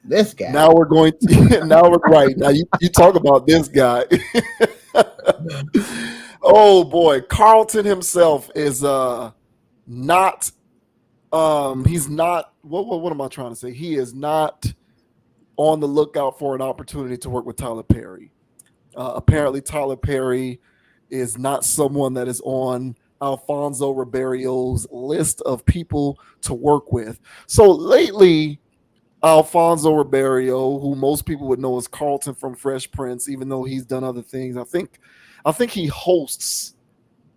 This guy. Now we're going to, now we're right. Now you talk about this guy. Oh boy, Carlton himself is not he's not what am I trying to say? He is not on the lookout for an opportunity to work with Tyler Perry. Apparently Tyler Perry is not someone that is on Alfonso Ribeiro's list of people to work with. So lately Alfonso Ribeiro, who most people would know as Carlton from Fresh Prince, even though he's done other things. I think he hosts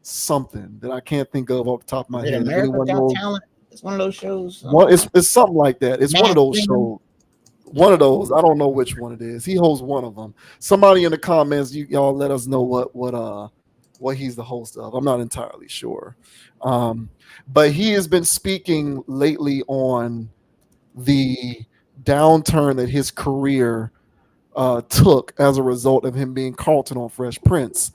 something that I can't think of off the top of Is my it head. If America's anyone Got knows, Talent? It's one of those shows. it's something like that. It's one of Mass those Singer. shows. One of those. I don't know which one it is. He hosts one of them. Somebody in the comments, y'all let us know what he's the host of. I'm not entirely sure. But he has been speaking lately on the downturn that his career took as a result of him being Carlton on Fresh Prince.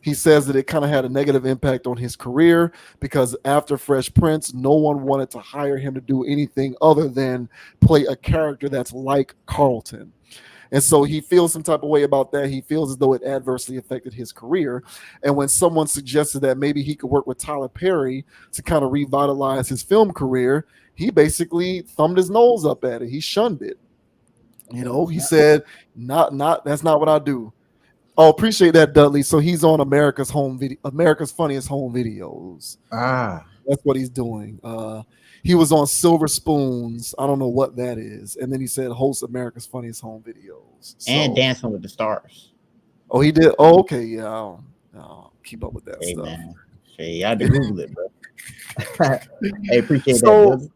He says that it kind of had a negative impact on his career because after Fresh Prince, no one wanted to hire him to do anything other than play a character that's like Carlton. And so he feels some type of way about that. He feels as though it adversely affected his career. And when someone suggested that maybe he could work with Tyler Perry to kind of revitalize his film career, he basically thumbed his nose up at it. He shunned it. He said, not that's not what I do. Oh, appreciate that, Dudley. So he's on America's Funniest Home Videos. Ah, That's what he's doing. He was on Silver Spoons. I don't know what that is. And then he said host America's Funniest Home Videos. and So, Dancing with the Stars. oh, he did. Oh, okay, yeah. I'll keep up with that Hey stuff. man, hey, you had to Google it, bro. Hey, appreciate So,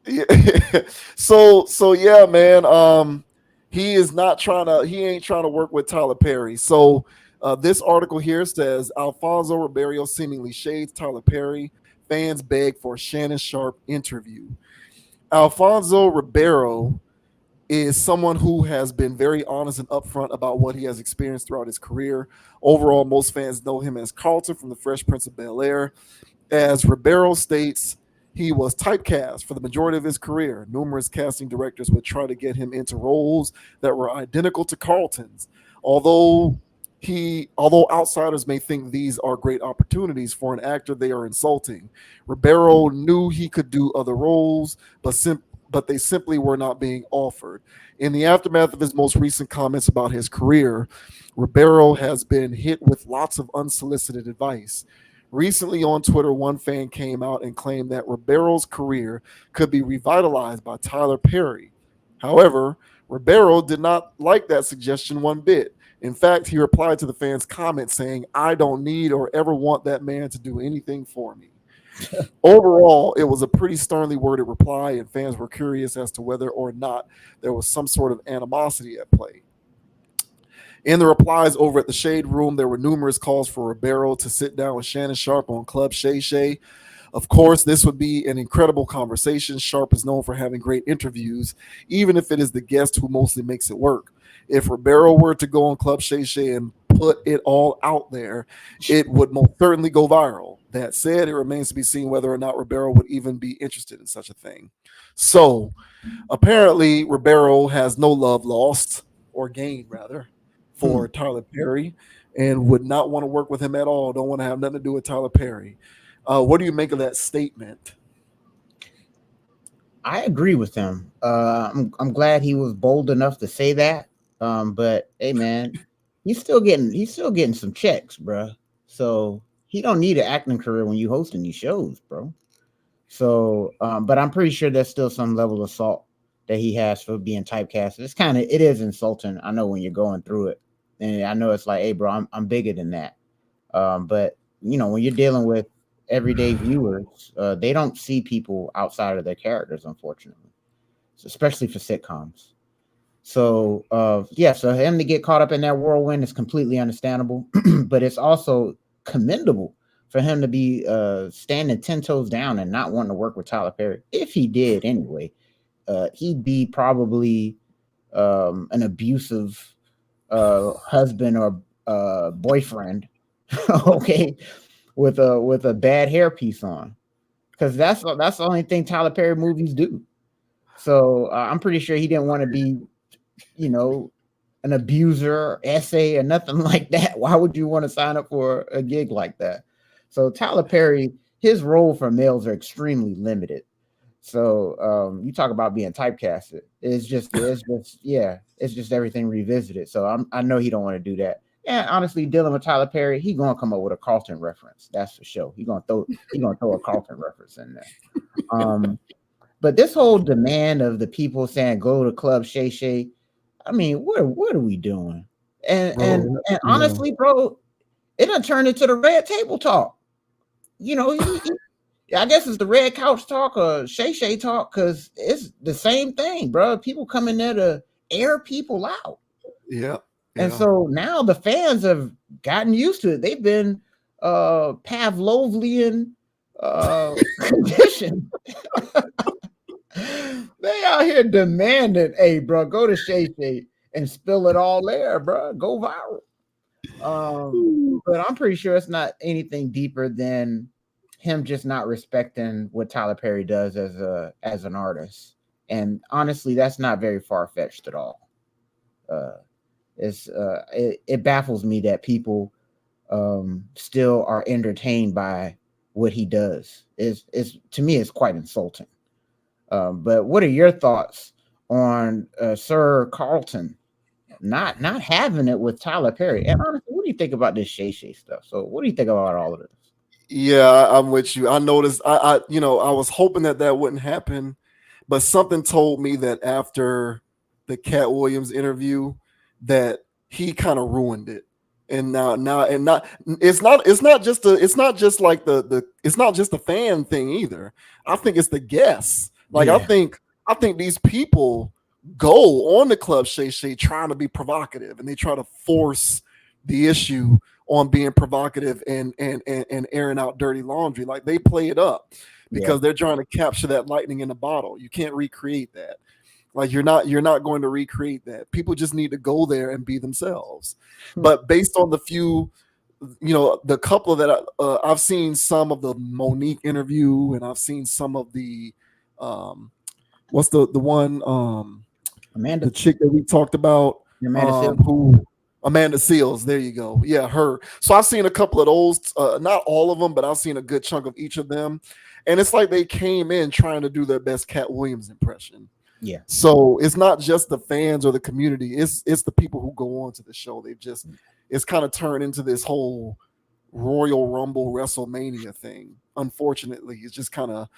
that. yeah. so yeah, man. He is not trying to. He ain't trying to work with Tyler Perry. So this article here says Alfonso Ribeiro seemingly shades Tyler Perry. Fans beg for a Shannon Sharp interview. Alfonso Ribeiro is someone who has been very honest and upfront about what he has experienced throughout his career. Overall, most fans know him as Carlton from the Fresh Prince of Bel-Air. As Ribeiro states, he was typecast for the majority of his career. Numerous casting directors would try to get him into roles that were identical to Carlton's. Although outsiders may think these are great opportunities for an actor, they are insulting. Ribeiro knew he could do other roles, but they simply were not being offered. In the aftermath of his most recent comments about his career, Ribeiro has been hit with lots of unsolicited advice. Recently on Twitter, one fan came out and claimed that Ribeiro's career could be revitalized by Tyler Perry. However, Ribeiro did not like that suggestion one bit. In fact, he replied to the fan's comment saying, "I don't need or ever want that man to do anything for me." Overall, it was a pretty sternly worded reply, and fans were curious as to whether or not there was some sort of animosity at play. In the replies over at the Shade Room, there were numerous calls for Ribeiro to sit down with Shannon Sharp on Club Shay Shay. Of course, this would be an incredible conversation. Sharp is known for having great interviews, even if it is the guest who mostly makes it work. If Ribeiro were to go on Club Shay Shay and put it all out there, it would most certainly go viral. That said, it remains to be seen whether or not Ribeiro would even be interested in such a thing. So, apparently, Ribeiro has no love lost, or gained rather, for Tyler Perry, and would not want to work with him at all. Don't want to have nothing to do with Tyler Perry. What do you make of that statement? I agree with him. I'm glad he was bold enough to say that. But hey, man, he's still getting some checks, bro. So he don't need an acting career when you hosting these shows, bro. So, but I'm pretty sure there's still some level of salt that he has for being typecast. It is insulting. I know when you're going through it, and I know it's like, hey, bro, I'm bigger than that. But when you're dealing with everyday viewers, they don't see people outside of their characters, unfortunately, especially for sitcoms. So, so him to get caught up in that whirlwind is completely understandable, but it's also commendable for him to be standing 10 toes down and not wanting to work with Tyler Perry. If he did anyway, he'd be probably an abusive husband or boyfriend, okay, with a bad hairpiece on, because that's the only thing Tyler Perry movies do. So I'm pretty sure he didn't want to be, you know, an abuser, essay, or nothing like that. Why would you want to sign up for a gig like that? So Tyler Perry, his role for males are extremely limited. So you talk about being typecasted. It's just everything revisited. So I know he don't want to do that. And honestly, dealing with Tyler Perry, he gonna come up with a Carlton reference. That's for sure. He gonna throw a Carlton reference in there. Um, but this whole demand of the people saying go to Club Shay Shay, I mean, what are we doing? And and Bro. and Yeah. honestly, bro, it done turned into the red table talk. You know, I guess it's the red couch talk or Shay Shay talk because it's the same thing, bro. People come in there to air people out. Yeah. And Yeah. so now the fans have gotten used to it. They've been Pavlovian conditioned. They out here demanding, hey, bro, go to Shay Shay and spill it all there, bro. Go viral. But I'm pretty sure it's not anything deeper than him just not respecting what Tyler Perry does as an artist. And honestly, that's not very far fetched at all. Uh, it baffles me that people still are entertained by what he does. Is to me, it's quite insulting. But what are your thoughts on Sir Carlton not having it with Tyler Perry? And honestly, what do you think about this Shay Shay stuff? So, what do you think about all of this? Yeah, I'm with you. I noticed. I was hoping that that wouldn't happen, but something told me that after the Cat Williams interview, that he kind of ruined it. And now, and not. It's not just a. It's not just like the. It's not just a fan thing either. I think it's the guests. Like Yeah, I think these people go on the Club Shay Shay trying to be provocative, and they try to force the issue on being provocative and airing out dirty laundry. Like they play it up yeah, because they're trying to capture that lightning in a bottle. You can't recreate that. Like you're not going to recreate that. People just need to go there and be themselves. But based on the few, the couple that I've seen some of the Monique interview, and I've seen some of the what's the one Amanda the chick that we talked about, Amanda Seales. who Amanda Seals. There you go. Yeah, her. So I've seen a couple of those, not all of them, but I've seen a good chunk of each of them, and it's like they came in trying to do their best Cat Williams impression. Yeah, So it's not just the fans or the community; it's the people who go on to the show. They've just it's kind of turned into this whole Royal Rumble WrestleMania thing. Unfortunately, it's just kind of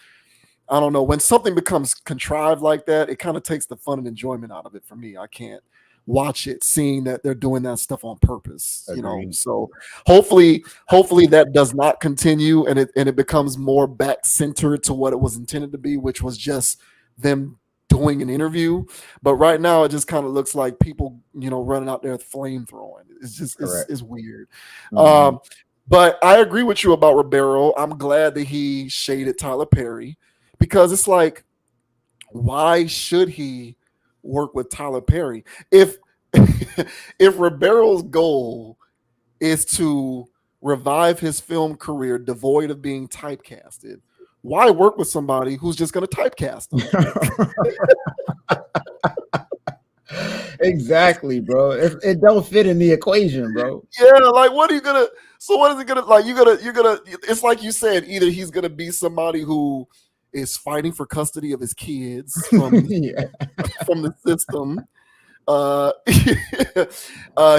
I don't know. When something becomes contrived like that, it kind of takes the fun and enjoyment out of it for me. I can't watch it seeing that they're doing that stuff on purpose. agreed. So hopefully that does not continue and it becomes more back centered to what it was intended to be, which was just them doing an interview. But right now it just kind of looks like people, running out there flamethrowing. It's just Correct. it's weird. Hmm. But I agree with you about Ribeiro. I'm glad that he shaded Tyler Perry because it's like, why should he work with Tyler Perry if if Ribeiro's goal is to revive his film career devoid of being typecasted? Why work with somebody who's just going to typecast him? Exactly, bro. It don't fit in the equation, bro. Yeah, like what are you gonna? So what is it gonna like? You're gonna. It's like you said. Either he's gonna be somebody who is fighting for custody of his kids Yeah, from the system. Uh,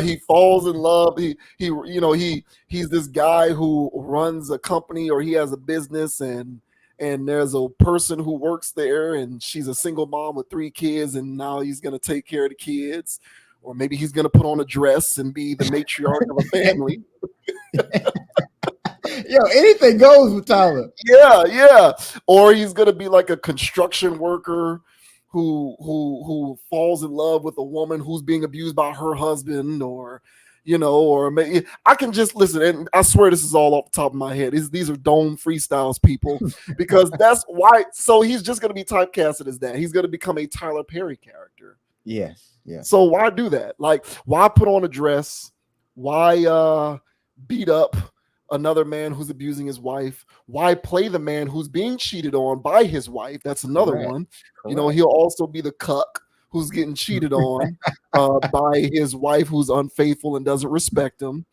he falls in love. He's this guy who runs a company or he has a business and there's a person who works there and she's a single mom with 3 kids and now he's gonna take care of the kids, or maybe he's gonna put on a dress and be the matriarch of a family. yo, anything goes with Tyler. Yeah. Or he's gonna be like a construction worker who falls in love with a woman who's being abused by her husband, or maybe I can just listen. And I swear this is all off the top of my head. These are dome freestyles, people, because that's why. So he's just gonna be typecasted as that. He's gonna become a Tyler Perry character. Yes, yes. So why do that? Like, why put on a dress? Why beat up another man who's abusing his wife? Why play the man who's being cheated on by his wife? That's another Correct. one. Correct. He'll also be the cuck who's getting cheated on by his wife who's unfaithful and doesn't respect him.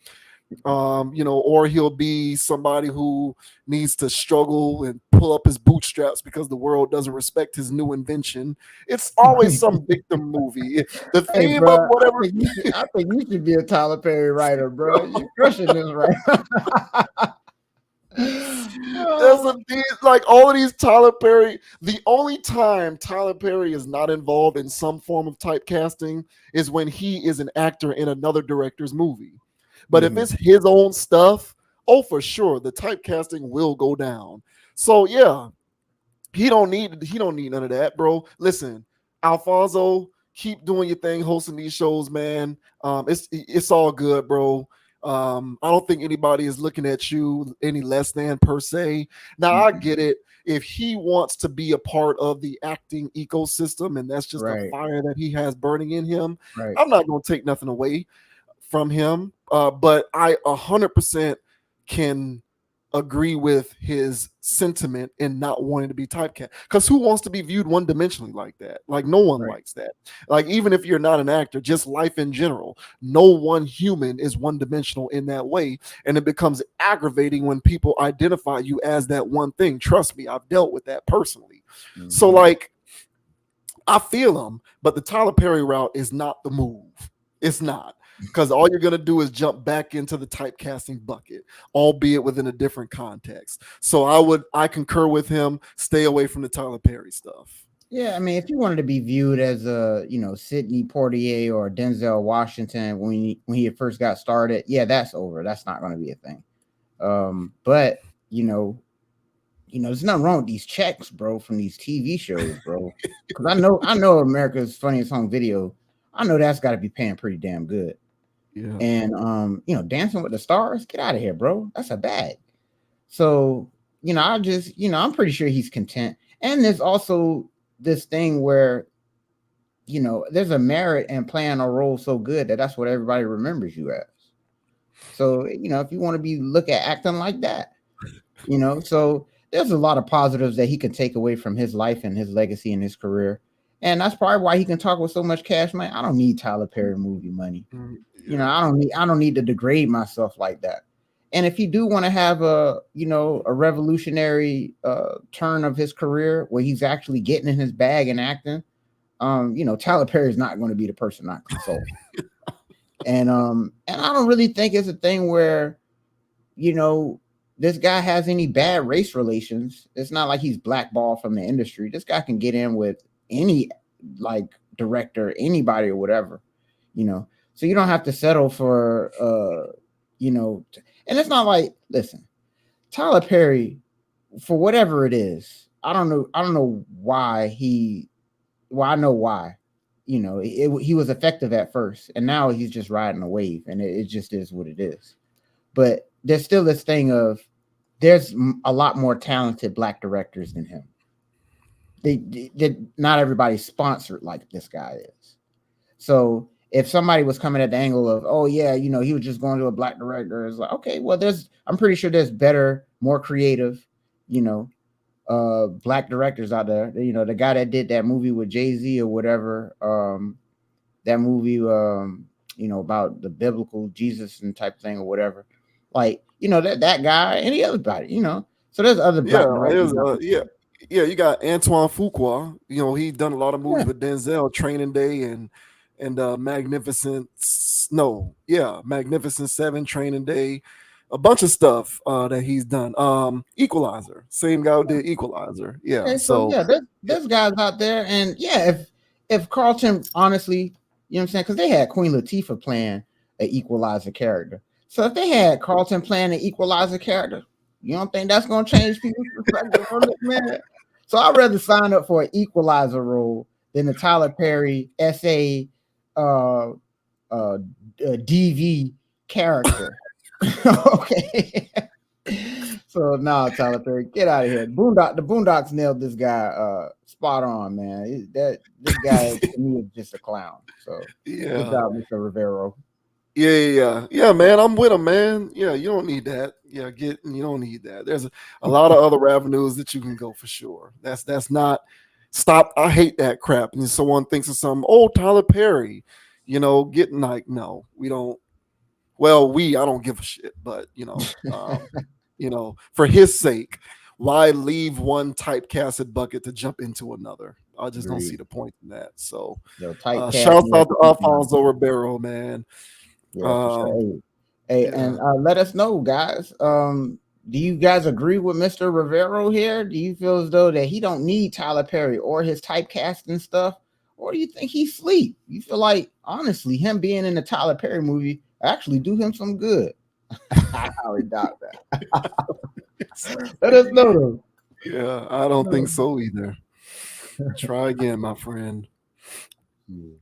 Or he'll be somebody who needs to struggle and pull up his bootstraps because the world doesn't respect his new invention. It's always some victim movie. The Hey, theme of bro, whatever. I think you should be a Tyler Perry writer, bro. You crushing this right. There's like all of these Tyler Perry. The only time Tyler Perry is not involved in some form of typecasting is when he is an actor in another director's movie. But if Mhm. it's his own stuff, oh, for sure, the typecasting will go down. So yeah, he don't need none of that, bro. Listen, Alfonso, keep doing your thing, hosting these shows, man. It's all good, bro. I don't think anybody is looking at you any less than per se. Now I Mm-mm. get it. If he wants to be a part of the acting ecosystem and that's just a Right, fire that he has burning in him, right. I'm not gonna take nothing away from him. But I 100% can agree with his sentiment in not wanting to be typecast. Because who wants to be viewed one dimensionally like that? Like, no one Right. likes that. Like, even if you're not an actor, just life in general, no one human is one dimensional in that way. And it becomes aggravating when people identify you as that one thing. Trust me, I've dealt with that personally. So, Mhm. like, I feel him, but the Tyler Perry route is not the move. It's not. Because all you're going to do is jump back into the typecasting bucket, albeit within a different context. So I concur with him. Stay away from the Tyler Perry stuff. Yeah, I mean, if you wanted to be viewed as a, Sidney Poitier or Denzel Washington when he first got started, yeah, that's over. That's not going to be a thing. But there's nothing wrong with these checks, bro, from these TV shows, bro. Because I know America's Funniest Home Video. I know that's got to be paying pretty damn good. Yeah. And Dancing with the Stars, get out of here, bro. That's a bag. So I just I'm pretty sure he's content. And there's also this thing where there's a merit in playing a role so good that that's what everybody remembers you as. So if you want to be look at acting like that, so there's a lot of positives that he can take away from his life and his legacy and his career. And that's probably why he can talk with so much cash, man. I don't need Tyler Perry movie money. Yeah. I don't need to degrade myself like that. And if you do want to have a revolutionary turn of his career where he's actually getting in his bag and acting, Tyler Perry is not going to be the person I consult. And I don't really think it's a thing where, you know, this guy has any bad race relations. It's not like he's blackballed from the industry. This guy can get in with any like director, anybody or whatever, you know. So you don't have to settle for and it's not like, listen, Tyler Perry, for whatever it is, I don't know why well, I know why. He was effective at first, and now he's just riding a wave, and it just is what it is. But there's still this thing of there's a lot more talented black directors than him. They not everybody's sponsored like this guy is. So if somebody was coming at the angle of, oh yeah, he was just going to a black director, it's like, okay, well, I'm pretty sure there's better, more creative, you know, black directors out there. The guy that did that movie with Jay-Z or whatever, that movie, about the biblical Jesus and type thing or whatever. Like, that guy, any other body. So there's other Yeah. black directors out Yeah. there. Yeah, you got Antoine Fuqua. He done a lot of movies Yeah. with Denzel, Training Day, and Magnificent Seven, Training Day, a bunch of stuff that he's done. Equalizer, same guy who did Equalizer. Yeah, Okay, so so yeah, there's yeah, there's guys out there, and yeah, if Carlton, honestly, what I'm saying, because they had Queen Latifah playing an equalizer character. So if they had Carlton playing an equalizer character, you don't think that's gonna change people's perspective on this man? So I'd rather sign up for an equalizer role than the Tyler Perry SA uh DV character. Okay. So nah, Tyler Perry, get out of here. The Boondocks nailed this guy spot on, man. That this guy to me is just a clown. So good yeah. job, Mr. Rivero. Yeah, man. I'm with him, man. Yeah, you don't need that. Yeah, you don't need that. There's a lot of other avenues that you can go for sure. That's not stop. I hate that crap. And someone thinks of some Tyler Perry, getting like, no, we don't. Well, I don't give a shit, but for his sake, why leave one typecasted bucket to jump into another? I just don't see Agreed. the point in that. So, Yo, typecast shouts me as out a to people member. Alfonso Ribeiro, man. Yeah, for sure. Um, Hey, yeah. and let us know, guys. Do you guys agree with Mr. Rivero here? Do you feel as though that he don't need Tyler Perry or his typecasting stuff, or do you think he's sleep? You feel like honestly, him being in the Tyler Perry movie actually do him some good? I highly doubt that. Let us know though. Yeah, I don't think No. so either. Try again, my friend. Yeah.